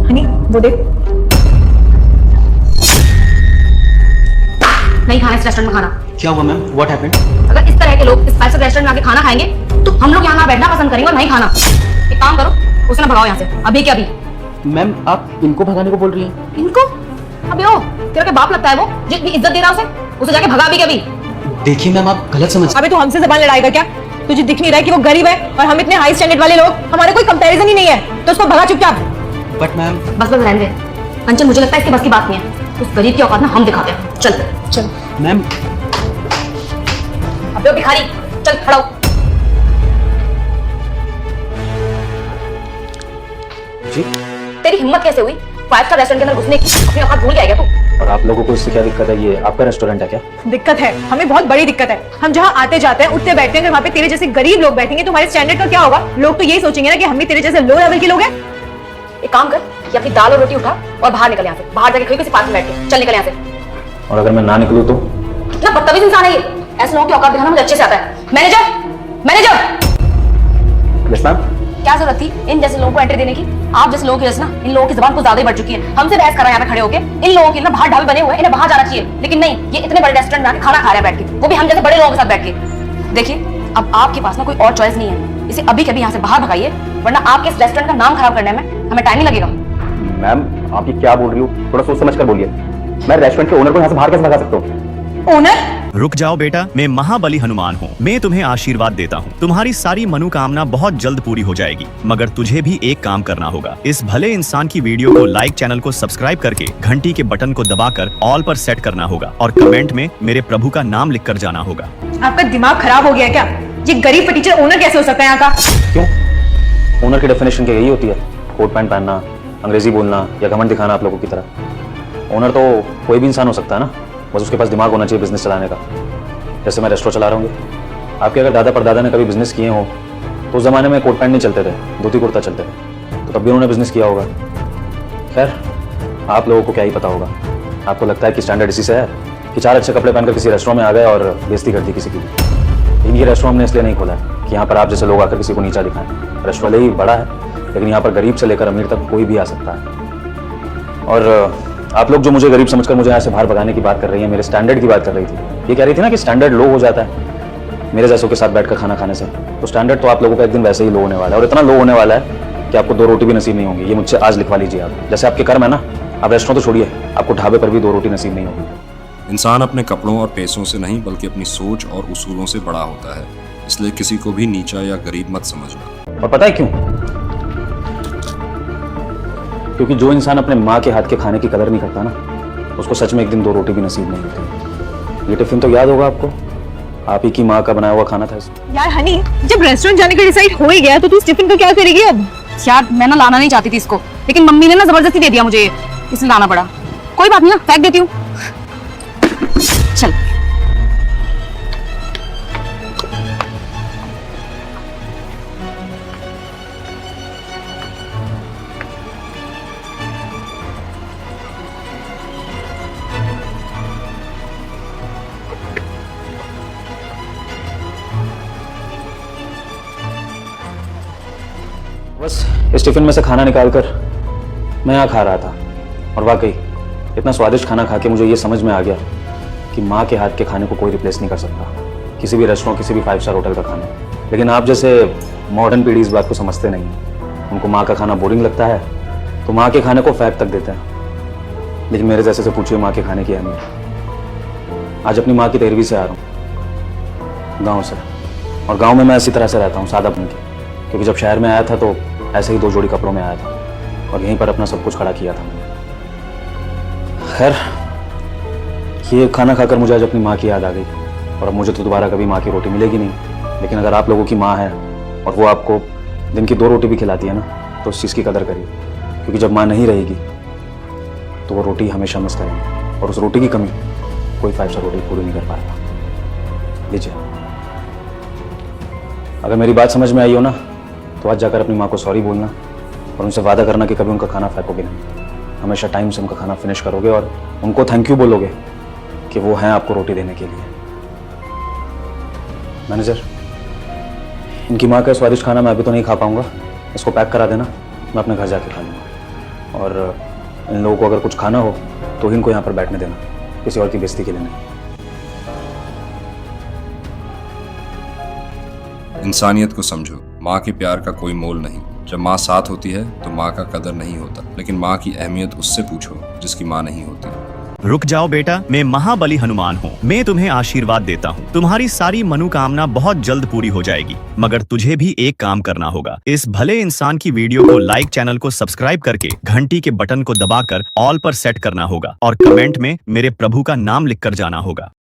हनी वो देख, नहीं खाना इस रेस्टोरेंट में खाना। क्या हुआ मैम? What happened? अगर इस तरह के लोग इस फाइव स्टार रेस्टोरेंट में आके खाना खाएंगे तो हम लोग यहाँ ना बैठना पसंद करेंगे और नहीं खाना। एक काम करो, उसे ना भगाओ यहाँ से अभी के अभी। मैम आप इनको भगाने को बोल रही हैं? इनको? अबे ओ, तेरा क्या बाप लगता है वो जो इतनी इज्जत दे रहा है उसे जाके भगा अभी के अभी। देखिए मैम आप गलत समझ। अबे तू हमसे जबान लड़ाएगा क्या? तुझे दिख नहीं रहा है कि वो गरीब है और हम इतने हाई स्टैंडर्ड वाले लोग, हमारे कोई कंपैरिजन ही नहीं है, तो उसको भगा चुपचाप। But ma'am. बस बस रहने दे अंचल, मुझे लगता है इसकी बस की बात नहीं है। उस गरीब की औकात ना हम दिखाते हैं। चल चल मैम। अबे ओ भिखारी, चल खड़ा हो। जी तेरी हिम्मत कैसे हुई फाइव स्टार रेस्टोरेंट के अंदर घुसने की? अपनी औकात भूल गया क्या तू? और आप लोगों को इससे क्या दिक्कत है? ये आपका रेस्टोरेंट है क्या? दिक्कत है, हमें बहुत बड़ी दिक्कत है। हम जहाँ आते जाते हैं उठते बैठते हैं, अगर वहाँ पे तेरे जैसे गरीब लोग बैठेंगे तो हमारे स्टैंडर्ड का क्या होगा? लोग तो यही सोचेंगे ना कि हम भी तेरे जैसे लो लेवल के लोग हैं। एक काम कर कि अपनी दाल और रोटी उठा और बाहर निकल यहाँ से। बाहर जाके किसी पार्क में बैठ के चल निकल यहाँ से। और अगर मैं ना निकलूं तो? कितना बदतमीज इंसान है ये। ऐसे लोगों की औकात दिखाना मुझे अच्छे से आता है। Manager manager. Yes ma'am. क्या जरूरत थी इन जैसे लोगों को एंट्री देने की? आप जैसे लोगों की वजह से ना इन लोगों की जुबान कुछ ज्यादा ही बढ़ चुकी है। हमसे बहस कर रहे हैं यहाँ पे खड़े होके। इन लोगों के ना बाहर ढाबे बने हुए हैं, इन्हें बाहर जाना चाहिए, लेकिन नहीं, ये इतने बड़े रेस्टोरेंट में आके खाना खा रहे हैं बैठ के, वो भी हम जैसे बड़े लोगों के साथ बैठ के। देखिए अब आपके पास ना कोई और चॉइस नहीं है, इसे अभी कभी यहाँ से बाहर भगाइए, वरना आपके इस रेस्टोरेंट का नाम खराब करने में हमें टाइम ही लगेगा। मैम आप ये क्या बोल रही हो? थोड़ा सोच समझ कर बोलिए। मैं रेस्टोरेंट के ओनर को यहाँ से बाहर कैसे भगा सकता हूँ? ओनर? रुक जाओ बेटा, मैं महाबली हनुमान हूँ। मैं तुम्हें आशीर्वाद देता हूँ। तुम्हारी सारी मनोकामना बहुत जल्द पूरी हो जाएगी, मगर तुझे भी एक काम करना होगा। इस भले इंसान की वीडियो को लाइक, चैनल को सब्सक्राइब करके घंटी के बटन को दबाकर ऑल पर सेट करना होगा और कमेंट में मेरे प्रभु का नाम लिखकर जाना होगा। आपका दिमाग खराब हो गया क्या? ये गरीब फटीचर ओनर कैसे हो सकता है यहाँ का? क्यों? ओनर की डेफिनेशन क्या यही होती है? कोट पैंट पहनना, अंग्रेजी बोलना या घमंड दिखाना आप लोगों की तरह? ओनर तो कोई भी इंसान हो सकता है ना, बस उसके पास दिमाग होना चाहिए बिजनेस चलाने का। जैसे मैं रेस्टोरेंट चला रहा हूँ, आपके अगर दादा परदादा ने कभी बिजनेस किए हो तो उस जमाने में कोट पैंट नहीं चलते थे, धोती कुर्ता चलते थे, तो तब भी उन्होंने बिजनेस किया होगा। खैर आप लोगों को क्या ही पता होगा। आपको लगता है कि स्टैंडर्ड इसी से है कि चार अच्छे कपड़े पहनकर किसी रेस्टोरेंट में आ गए और बेइज्जती कर दी किसी की। लेकिन ये रेस्टोरेंट हमने इसलिए नहीं खोला है कि यहाँ पर आप जैसे लोग आकर किसी को नीचा दिखाएं। रेस्टोरेंट ही बड़ा है, लेकिन यहाँ पर गरीब से लेकर अमीर तक कोई भी आ सकता है। और आप लोग जो मुझे गरीब समझकर मुझे यहाँ से बाहर भगाने की बात कर रही है, मेरे स्टैंडर्ड की बात कर रही थी। ये कह रही थी ना कि स्टैंडर्ड लो हो जाता है मेरे जैसों के साथ बैठकर खाना खाने से, तो स्टैंडर्ड तो आप लोगों का एक दिन वैसे ही लो होने वाला है, और इतना लो होने वाला है कि आपको 2 रोटी भी नसीब नहीं होंगी। ये मुझसे आज लिखवा लीजिए आप। जैसे आपके कर्म है ना, आप रेस्टोरेंट तो छोड़िए, आपको ढाबे पर भी 2 रोटी नसीब नहीं होगी। इंसान अपने कपड़ों और पैसों से नहीं बल्कि अपनी सोच और उसूलों से बड़ा होता है, इसलिए किसी को भी नीचा या गरीब मत समझना। और पता है क्यों? क्योंकि जो इंसान अपने माँ के हाथ के खाने की कदर नहीं करता ना, उसको सच में एक दिन 2 रोटी भी नसीब नहीं होती। ये टिफिन तो याद होगा आपको, आप ही की माँ का बनाया हुआ खाना था इसमें। यार हनी, जब रेस्टोरेंट जाने का डिसाइड हो ही गया तो तू इस टिफिन को क्या करेगी अब? यार मैं ना लाना नहीं चाहती थी इसको, लेकिन मम्मी ने ना जबरदस्ती दे दिया मुझे ये, इसलिए लाना पड़ा। कोई बात नहीं ना, फेंक देती हूँ। चल बस इस टिफिन में से खाना निकालकर मैं यहाँ खा रहा था, और वाकई इतना स्वादिष्ट खाना खा के मुझे ये समझ में आ गया कि माँ के हाथ के खाने को कोई रिप्लेस नहीं कर सकता, किसी भी रेस्टोरेंट, किसी भी 5 स्टार होटल का खाना। लेकिन आप जैसे मॉडर्न पीढ़ी इस बात को समझते नहीं हैं। उनको माँ का खाना बोरिंग लगता है तो माँ के खाने को फेंक तक देते हैं। लेकिन मेरे जैसे से पूछिए माँ के खाने की अहमियत। आज अपनी माँ की 13वीं से आ रहा हूँ गाँव से, और गाँव में मैं इसी तरह से रहता हूँ, सादा बन के। क्योंकि जब शहर में आया था तो ऐसे ही 2 जोड़ी कपड़ों में आया था और यहीं पर अपना सब कुछ खड़ा किया था। खैर ये खाना खाकर मुझे आज अपनी माँ की याद आ गई, और अब मुझे तो दोबारा कभी माँ की रोटी मिलेगी नहीं। लेकिन अगर आप लोगों की माँ है और वो आपको दिन की 2 रोटी भी खिलाती है ना, तो उस चीज़ की कदर करिए, क्योंकि जब माँ नहीं रहेगी तो वो रोटी हमेशा मिस करेंगे, और उस रोटी की कमी कोई 5 स्टार रोटी पूरी नहीं कर पाएगा। लीजिए, अगर मेरी बात समझ में आई हो ना, तो आज जाकर अपनी माँ को सॉरी बोलना और उनसे वादा करना कि कभी उनका खाना फेंकोगे नहीं, हमेशा टाइम से उनका खाना फिनिश करोगे और उनको थैंक यू बोलोगे कि वो हैं आपको रोटी देने के लिए। मैनेजर, इनकी माँ का स्वादिष्ट खाना मैं अभी तो नहीं खा पाऊंगा, इसको पैक करा देना, मैं अपने घर जाके खा लूँगा। और इन लोगों को अगर कुछ खाना हो तो इनको यहाँ पर बैठने देना, किसी और की बेइज्जती के लिए नहीं। इंसानियत को समझो, माँ के प्यार का कोई मोल नहीं। जब माँ साथ होती है तो माँ का कदर नहीं होता, लेकिन माँ की अहमियत उससे पूछो जिसकी माँ नहीं होती। रुक जाओ बेटा, मैं महाबली हनुमान हूँ। मैं तुम्हें आशीर्वाद देता हूँ। तुम्हारी सारी मनोकामना बहुत जल्द पूरी हो जाएगी, मगर तुझे भी एक काम करना होगा। इस भले इंसान की वीडियो को लाइक, चैनल को सब्सक्राइब करके घंटी के बटन को दबाकर ऑल पर सेट करना होगा और कमेंट में मेरे प्रभु का नाम लिखकर जाना होगा।